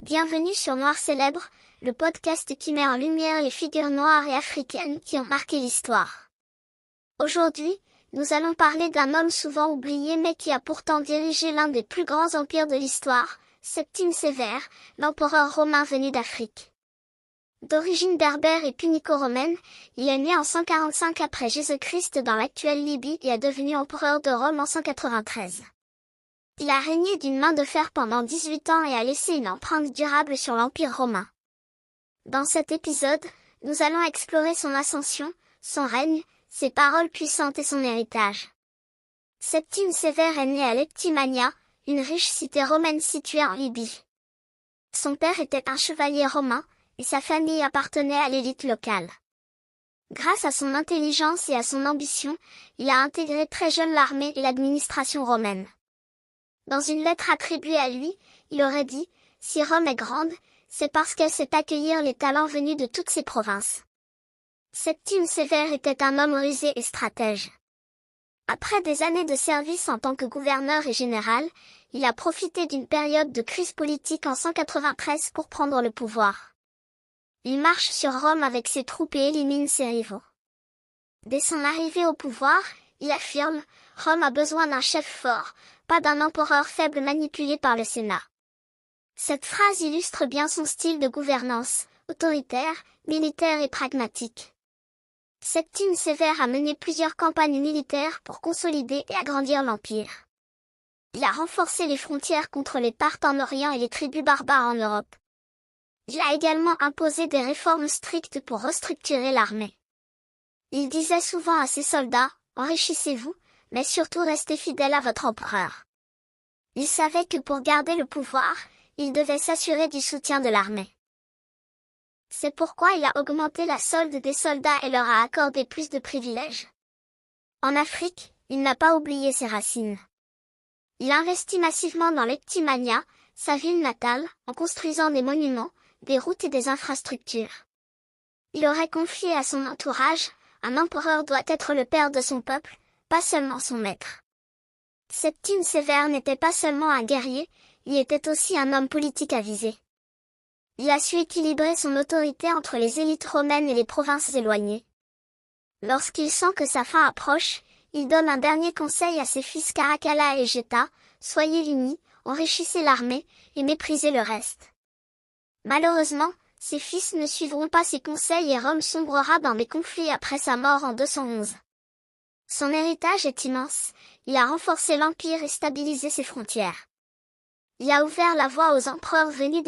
Bienvenue sur Noir Célèbre, le podcast qui met en lumière les figures noires et africaines qui ont marqué l'histoire. Aujourd'hui, nous allons parler d'un homme souvent oublié mais qui a pourtant dirigé l'un des plus grands empires de l'histoire, Septime Sévère, l'empereur romain venu d'Afrique. D'origine berbère et punico-romaine, il est né en 145 après Jésus-Christ dans l'actuelle Libye et est devenu empereur de Rome en 193. Il a régné d'une main de fer pendant 18 ans et a laissé une empreinte durable sur l'Empire romain. Dans cet épisode, nous allons explorer son ascension, son règne, ses paroles puissantes et son héritage. Septime Sévère est né à Leptimania, une riche cité romaine située en Libye. Son père était un chevalier romain, et sa famille appartenait à l'élite locale. Grâce à son intelligence et à son ambition, il a intégré très jeune l'armée et l'administration romaine. Dans une lettre attribuée à lui, il aurait dit « Si Rome est grande, c'est parce qu'elle sait accueillir les talents venus de toutes ses provinces. » Septime Sévère était un homme rusé et stratège. Après des années de service en tant que gouverneur et général, il a profité d'une période de crise politique en 193 pour prendre le pouvoir. Il marche sur Rome avec ses troupes et élimine ses rivaux. Dès son arrivée au pouvoir, il affirme « Rome a besoin d'un chef fort, pas d'un empereur faible manipulé par le Sénat. » Cette phrase illustre bien son style de gouvernance, autoritaire, militaire et pragmatique. Septime Sévère a mené plusieurs campagnes militaires pour consolider et agrandir l'Empire. Il a renforcé les frontières contre les Parthes en Orient et les tribus barbares en Europe. Il a également imposé des réformes strictes pour restructurer l'armée. Il disait souvent à ses soldats, « Enrichissez-vous, mais surtout restez fidèles à votre empereur. » Il savait que pour garder le pouvoir, il devait s'assurer du soutien de l'armée. C'est pourquoi il a augmenté la solde des soldats et leur a accordé plus de privilèges. En Afrique, il n'a pas oublié ses racines. Il investit massivement dans Leptimania, sa ville natale, en construisant des monuments, des routes et des infrastructures. Il aurait confié à son entourage, « Un empereur doit être le père de son peuple, pas seulement son maître. » Septime Sévère n'était pas seulement un guerrier, il était aussi un homme politique avisé. Il a su équilibrer son autorité entre les élites romaines et les provinces éloignées. Lorsqu'il sent que sa fin approche, il donne un dernier conseil à ses fils Caracalla et Geta, « Soyez unis, enrichissez l'armée, et méprisez le reste. » Malheureusement, ses fils ne suivront pas ses conseils et Rome sombrera dans des conflits après sa mort en 211. Son héritage est immense, il a renforcé l'Empire et stabilisé ses frontières. Il a ouvert la voie aux empereurs venus